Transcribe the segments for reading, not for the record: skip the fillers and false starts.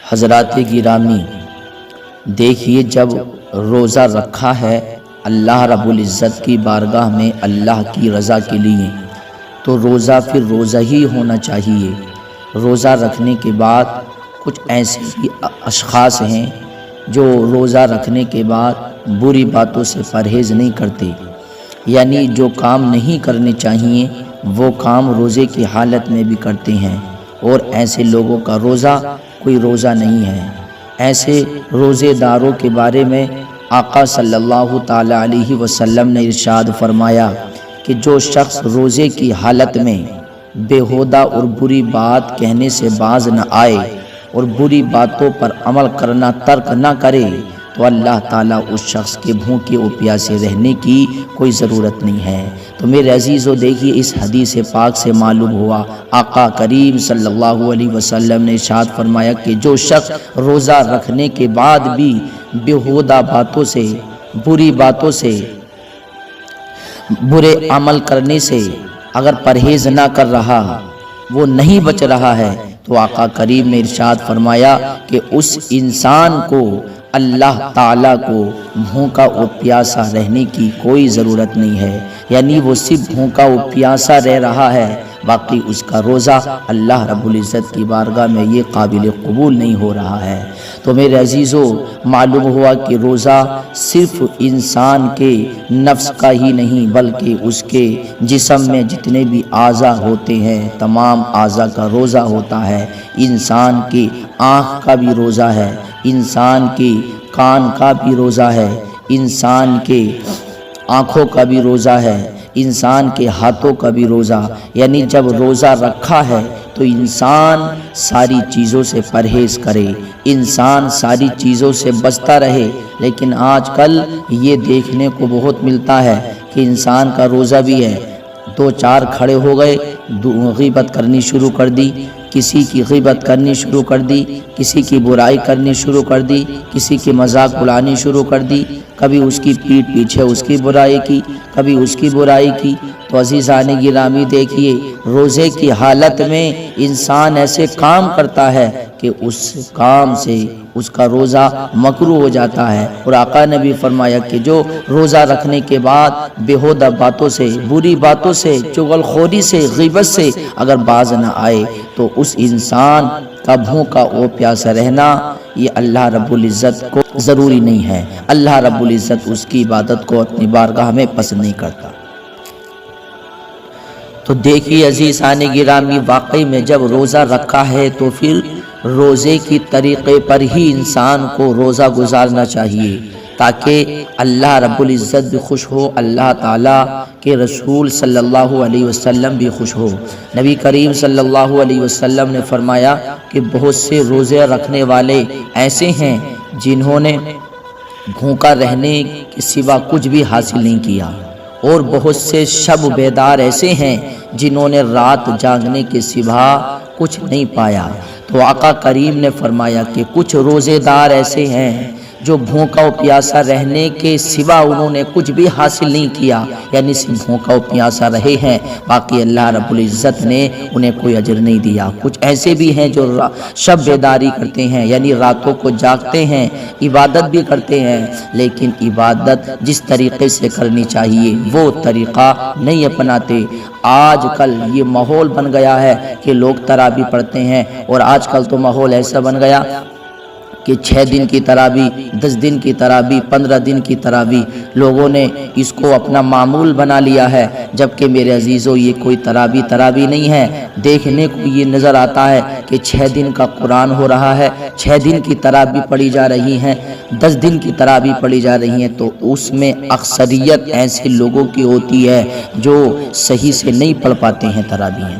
حضرات گرامی، دیکھیے جب روزہ رکھا ہے اللہ رب العزت کی بارگاہ میں اللہ کی رضا کے لیے، تو روزہ پھر روزہ ہی ہونا چاہیے۔ روزہ رکھنے کے بعد کچھ ایسے بھی اشخاص ہیں جو روزہ رکھنے کے بعد بری باتوں سے پرہیز نہیں کرتے، یعنی جو کام نہیں کرنے چاہیے وہ کام روزے کی حالت میں بھی کرتے ہیں، اور ایسے لوگوں کا روزہ کوئی روزہ نہیں ہے۔ ایسے روزے داروں کے بارے میں آقا صلی اللہ تعالی علیہ وسلم نے ارشاد فرمایا کہ جو شخص روزے کی حالت میں بےہودہ اور بری بات کہنے سے باز نہ آئے اور بری باتوں پر عمل کرنا ترک نہ کرے تو اللہ تعالیٰ اس شخص کے بھوکے اور پیاسے رہنے کی کوئی ضرورت نہیں ہے۔ تو میرے عزیزو، دیکھیے اس حدیث پاک سے معلوم ہوا آقا کریم صلی اللہ علیہ وسلم نے ارشاد فرمایا کہ جو شخص روزہ رکھنے کے بعد بھی بےہودہ باتوں سے، بری باتوں سے، برے عمل کرنے سے اگر پرہیز نہ کر رہا، وہ نہیں بچ رہا ہے، تو آقا کریم نے ارشاد فرمایا کہ اس انسان کو اللہ تعالیٰ کو بھوکا اور پیاسا رہنے کی کوئی ضرورت نہیں ہے، یعنی وہ صرف بھوکا اور پیاسا رہ رہا ہے، باقی اس کا روزہ اللہ رب العزت کی بارگاہ میں یہ قابل قبول نہیں ہو رہا ہے۔ تو میرے عزیزو، معلوم ہوا کہ روزہ صرف انسان کے نفس کا ہی نہیں بلکہ اس کے جسم میں جتنے بھی اعضاء ہوتے ہیں تمام اعضاء کا روزہ ہوتا ہے۔ انسان کی آنکھ کا بھی روزہ ہے، انسان کے کان کا بھی روزہ ہے، انسان کے آنکھوں کا بھی روزہ ہے، انسان کے ہاتھوں کا بھی روزہ، یعنی جب روزہ رکھا ہے تو انسان ساری چیزوں سے پرہیز کرے، انسان ساری چیزوں سے بچتا رہے۔ لیکن آج کل یہ دیکھنے کو بہت ملتا ہے کہ انسان کا روزہ بھی ہے، دو چار کھڑے ہو گئے، غیبت کرنی شروع کر دی، کسی کی غیبت کرنی شروع کر دی، کسی کی برائی کرنی شروع کر دی، کسی کی مذاق اڑانی شروع کر دی، کبھی اس کی پیٹھ پیچھے اس کی برائی کی، کبھی اس کی برائی کی۔ تو عزیزان گرامی، دیکھیے روزے کی حالت میں انسان ایسے کام کرتا ہے کہ اس کام سے اس کا روزہ مکروہ ہو جاتا ہے، اور آقا نے بھی فرمایا کہ جو روزہ رکھنے کے بعد بےہودہ باتوں سے، بری باتوں سے، چغل خوری سے، غیبت سے اگر باز نہ آئے تو اس انسان کا بھوکا اور پیاسا رہنا یہ اللہ رب العزت کو ضروری نہیں ہے۔ اللہ رب العزت اس کی عبادت کو اپنی بارگاہ میں پسند نہیں کرتا۔ تو دیکھیے عزیزان گرامی، واقعی میں جب روزہ رکھا ہے تو پھر روزے کی طریقے پر ہی انسان کو روزہ گزارنا چاہیے تاکہ اللہ رب العزت بھی خوش ہو، اللہ تعالیٰ کے رسول صلی اللہ علیہ وسلم بھی خوش ہو۔ نبی کریم صلی اللہ علیہ وسلم نے فرمایا کہ بہت سے روزے رکھنے والے ایسے ہیں جنہوں نے بھوکا رہنے کے سوا کچھ بھی حاصل نہیں کیا، اور بہت سے شب بیدار ایسے ہیں جنہوں نے رات جاگنے کے سوا کچھ نہیں پایا۔ تو آقا کریم نے فرمایا کہ کچھ روزے دار ایسے ہیں جو بھوکا و پیاسا رہنے کے سوا انہوں نے کچھ بھی حاصل نہیں کیا، یعنی صرف بھوکا و پیاسا رہے ہیں، باقی اللہ رب العزت نے انہیں کوئی اجر نہیں دیا۔ کچھ ایسے بھی ہیں جو شب بیداری کرتے ہیں، یعنی راتوں کو جاگتے ہیں، عبادت بھی کرتے ہیں، لیکن عبادت جس طریقے سے کرنی چاہیے وہ طریقہ نہیں اپناتے۔ آج کل یہ ماحول بن گیا ہے کہ لوگ تراویح پڑھتے ہیں، اور آج کل تو ماحول ایسا بن گیا کہ 6 دن کی تراویح، 10 دن کی تراویح، 15 دن کی تراویح، لوگوں نے اس کو اپنا معمول بنا لیا ہے، جبکہ میرے عزیزو یہ کوئی تراویح نہیں ہے۔ دیکھنے کو یہ نظر آتا ہے کہ 6 دن کا قرآن ہو رہا ہے، 6 دن کی تراویح پڑھی جا رہی ہیں، 10 دن کی تراویح پڑھی جا رہی ہیں، تو اس میں اکثریت ایسے لوگوں کی ہوتی ہے جو صحیح سے نہیں پڑھ پاتے ہیں تراویح،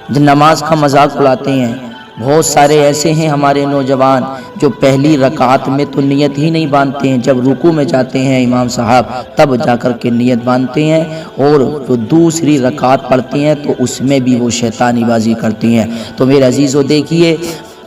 جو نماز کا مذاق اڑاتے ہیں۔ بہت سارے ایسے ہیں ہمارے نوجوان جو پہلی رکعت میں تو نیت ہی نہیں باندھتے ہیں، جب رکوع میں جاتے ہیں امام صاحب تب جا کر کے نیت باندھتے ہیں، اور جو دوسری رکعت پڑھتے ہیں تو اس میں بھی وہ شیطانی بازی کرتے ہیں۔ تو میرے عزیزو دیکھیے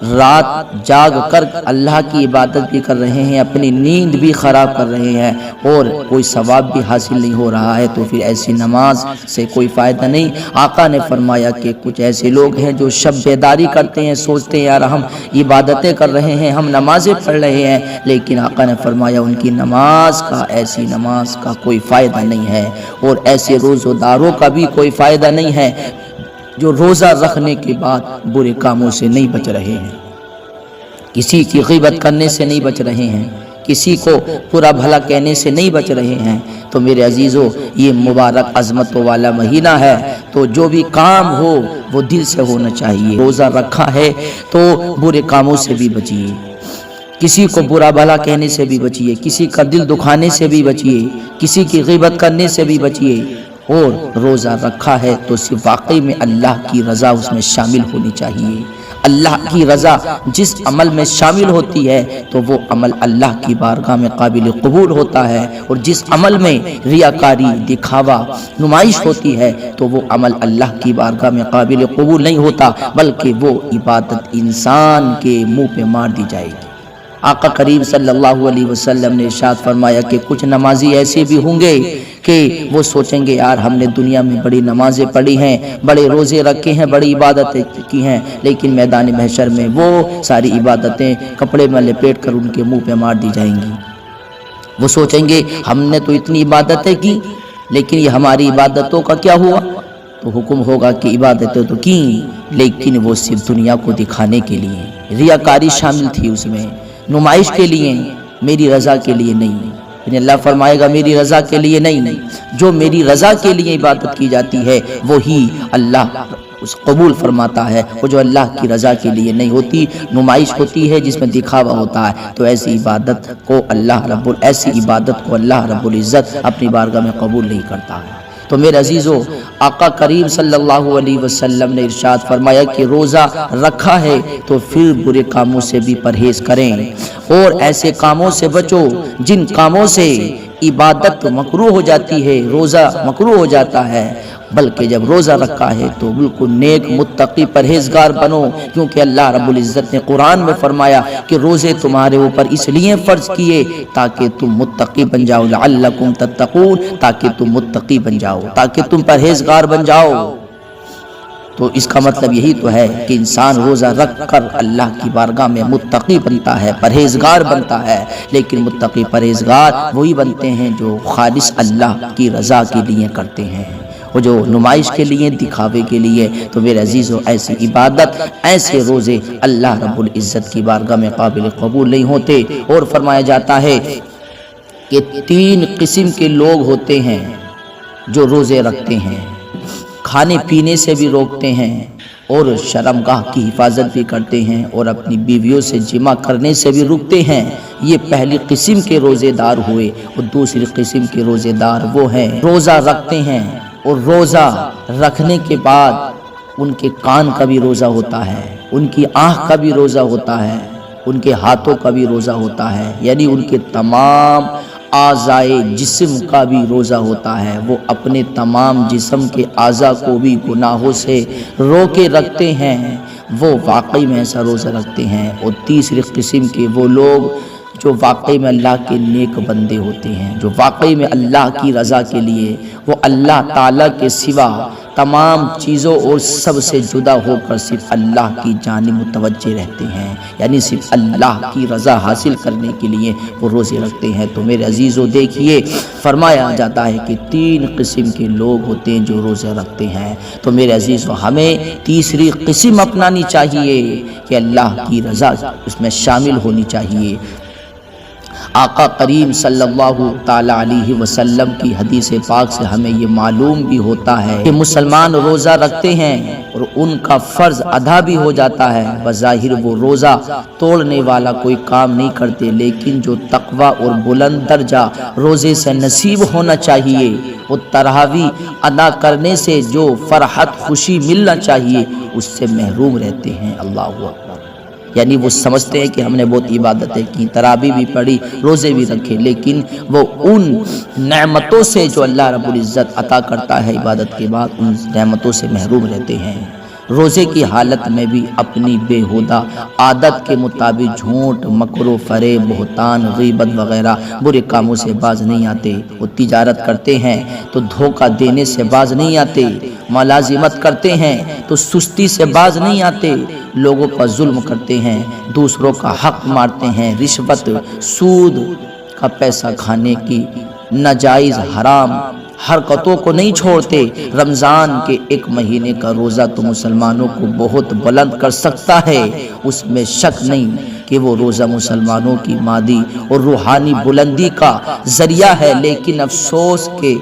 رات جاگ کر اللہ کی عبادت بھی کر رہے ہیں، اپنی نیند بھی خراب کر رہے ہیں اور کوئی ثواب بھی حاصل نہیں ہو رہا ہے، تو پھر ایسی نماز سے کوئی فائدہ نہیں۔ آقا نے فرمایا کہ کچھ ایسے لوگ ہیں جو شب بیداری کرتے ہیں، سوچتے ہیں یار ہم عبادتیں کر رہے ہیں، ہم نمازیں پڑھ رہے ہیں، لیکن آقا نے فرمایا ان کی نماز کا، ایسی نماز کا کوئی فائدہ نہیں ہے، اور ایسے روزہ داروں کا بھی کوئی فائدہ نہیں ہے جو روزہ رکھنے کے بعد برے کاموں سے نہیں بچ رہے ہیں، کسی کی غیبت کرنے سے نہیں بچ رہے ہیں، کسی کو برا بھلا کہنے سے نہیں بچ رہے ہیں۔ تو میرے عزیزو، یہ مبارک عظمتوں والا مہینہ ہے، تو جو بھی کام ہو وہ دل سے ہونا چاہیے۔ روزہ رکھا ہے تو برے کاموں سے بھی بچیے، کسی کو برا بھلا کہنے سے بھی بچیے، کسی کا دل دکھانے سے بھی بچیے، کسی کی غیبت کرنے سے بھی بچیے، اور روزہ رکھا ہے تو صرف واقعی میں اللہ کی رضا اس میں شامل ہونی چاہیے۔ اللہ کی رضا جس عمل میں شامل ہوتی ہے تو وہ عمل اللہ کی بارگاہ میں قابل قبول ہوتا ہے، اور جس عمل میں ریاکاری، دکھاوا، نمائش ہوتی ہے تو وہ عمل اللہ کی بارگاہ میں قابل قبول نہیں ہوتا، بلکہ وہ عبادت انسان کے منہ پہ مار دی جائے گی۔ آقا کریم صلی اللہ علیہ وسلم نے ارشاد فرمایا کہ کچھ نمازی ایسے بھی ہوں گے کہ وہ سوچیں گے یار ہم نے دنیا میں بڑی نمازیں پڑھی ہیں، بڑے روزے رکھے ہیں، بڑی عبادتیں کی ہیں، لیکن میدان محشر میں وہ ساری عبادتیں کپڑے میں لپیٹ کر ان کے منہ پہ مار دی جائیں گی۔ وہ سوچیں گے ہم نے تو اتنی عبادتیں کی، لیکن یہ ہماری عبادتوں کا کیا ہوا؟ تو حکم ہوگا کہ عبادتیں تو کی، لیکن وہ صرف دنیا کو دکھانے کے لیے، ریاکاری شامل تھی اس میں، نمائش کے لیے، میری رضا کے لیے نہیں۔ اللہ فرمائے گا میری رضا کے لیے نہیں، جو میری رضا کے لیے عبادت کی جاتی ہے وہی اللہ اس قبول فرماتا ہے، وہ جو اللہ کی رضا کے لیے نہیں ہوتی، نمائش ہوتی ہے جس میں دکھاوا ہوتا ہے، تو ایسی عبادت کو اللہ رب العزت اپنی بارگاہ میں قبول نہیں کرتا ہے۔ تو میرے عزیزو، آقا کریم صلی اللہ علیہ وسلم نے ارشاد فرمایا کہ روزہ رکھا ہے تو پھر برے کاموں سے بھی پرہیز کریں، اور ایسے کاموں سے بچو جن کاموں سے عبادت مکروہ ہو جاتی ہے، روزہ مکروہ ہو جاتا ہے، بلکہ جب روزہ رکھا ہے تو بالکل نیک متقی پرہیزگار بنو، کیونکہ اللہ رب العزت نے قرآن میں فرمایا کہ روزے تمہارے اوپر اس لیے فرض کیے تاکہ تم متقی بن جاؤ، لعلکم تتقون، تاکہ تم متقی بن جاؤ، تاکہ تم پرہیزگار بن جاؤ۔ تو اس کا مطلب یہی تو ہے کہ انسان روزہ رکھ کر اللہ کی بارگاہ میں متقی بنتا ہے، پرہیزگار بنتا ہے، لیکن متقی پرہیزگار وہی بنتے ہیں جو خالص اللہ کی رضا کے لیے کرتے ہیں، وہ جو نمائش کے لیے، دکھاوے کے لیے۔ تو میرے عزیزو، ایسی عبادت، ایسے روزے اللہ رب العزت کی بارگاہ میں قابل قبول نہیں ہوتے۔ اور فرمایا جاتا ہے کہ 3 قسم کے لوگ ہوتے ہیں جو روزے رکھتے ہیں، کھانے پینے سے بھی روکتے ہیں، اور شرمگاہ کی حفاظت بھی کرتے ہیں، اور اپنی بیویوں سے جمع کرنے سے بھی رکتے ہیں۔ یہ پہلی قسم کے روزے دار ہوئے، اور دوسری قسم کے روزے دار وہ ہیں روزہ رکھتے ہیں، اور روزہ رکھنے کے بعد ان کے کان کا بھی روزہ ہوتا ہے، ان کی آنکھ کا بھی روزہ ہوتا ہے، ان کے ہاتھوں کا بھی روزہ ہوتا ہے، یعنی ان کے تمام اعضائے جسم کا بھی روزہ ہوتا ہے۔ وہ اپنے تمام جسم کے اعضاء کو بھی گناہوں سے روکے رکھتے ہیں، وہ واقعی میں ایسا روزہ رکھتے ہیں۔ اور تیسری قسم کے وہ لوگ جو واقعی میں اللہ کے نیک بندے ہوتے ہیں، جو واقعی میں اللہ کی رضا کے لیے، وہ اللہ تعالیٰ کے سوا تمام چیزوں اور سب سے جدا ہو کر صرف اللہ کی جانب متوجہ رہتے ہیں، یعنی صرف اللہ کی رضا حاصل کرنے کے لیے وہ روزے رکھتے ہیں۔ تو میرے عزیزو دیکھیے، فرمایا جاتا ہے کہ 3 قسم کے لوگ ہوتے ہیں جو روزے رکھتے ہیں۔ تو میرے عزیزو، ہمیں تیسری قسم اپنانی چاہیے کہ اللہ کی رضا اس میں شامل ہونی چاہیے۔ آقا کریم صلی اللہ تعالی علیہ وسلم کی حدیث پاک سے ہمیں یہ معلوم بھی ہوتا ہے کہ مسلمان روزہ رکھتے ہیں اور ان کا فرض ادا بھی ہو جاتا ہے، بظاہر وہ روزہ توڑنے والا کوئی کام نہیں کرتے، لیکن جو تقوی اور بلند درجہ روزے سے نصیب ہونا چاہیے، وہ تراویح ادا کرنے سے جو فرحت خوشی ملنا چاہیے، اس سے محروم رہتے ہیں۔ اللہ اکبر، یعنی وہ سمجھتے ہیں کہ ہم نے بہت عبادتیں کی، تراویح بھی پڑھی، روزے بھی رکھے، لیکن وہ ان نعمتوں سے جو اللہ رب العزت عطا کرتا ہے عبادت کے بعد، ان نعمتوں سے محروم رہتے ہیں۔ روزے کی حالت میں بھی اپنی بےہودہ عادت کے مطابق جھوٹ، مکر و فریب، بہتان، غیبت وغیرہ برے کاموں سے باز نہیں آتے۔ وہ تجارت کرتے ہیں تو دھوکہ دینے سے باز نہیں آتے، ملازمت کرتے ہیں تو سستی سے باز نہیں آتے، لوگوں پر ظلم کرتے ہیں، دوسروں کا حق مارتے ہیں، رشوت، سود کا پیسہ کھانے کی ناجائز حرام حرکتوں کو نہیں چھوڑتے۔ رمضان کے ایک مہینے کا روزہ تو مسلمانوں کو بہت بلند کر سکتا ہے، اس میں شک نہیں کہ وہ روزہ مسلمانوں کی مادی اور روحانی بلندی کا ذریعہ ہے، لیکن افسوس کہ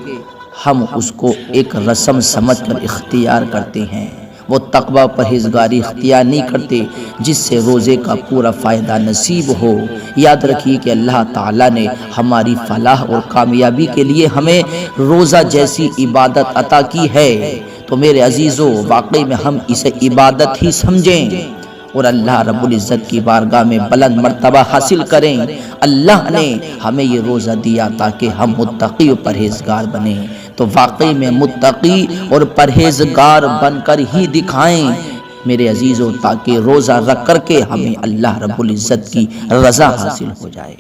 ہم اس کو ایک رسم سمجھ کر اختیار کرتے ہیں، وہ تقوی پرہیزگاری اختیار نہیں کرتے جس سے روزے کا پورا فائدہ نصیب ہو۔ یاد رکھیے کہ اللہ تعالیٰ نے ہماری فلاح اور کامیابی کے لیے ہمیں روزہ جیسی عبادت عطا کی ہے، تو میرے عزیزو واقعی میں ہم اسے عبادت ہی سمجھیں اور اللہ رب العزت کی بارگاہ میں بلند مرتبہ حاصل کریں۔ اللہ نے ہمیں یہ روزہ دیا تاکہ ہم متقی و پرہیزگار بنیں، تو واقعی میں متقی اور پرہیزگار بن کر ہی دکھائیں میرے عزیزو، تاکہ روزہ رکھ کر کے ہمیں اللہ رب العزت کی رضا حاصل ہو جائے۔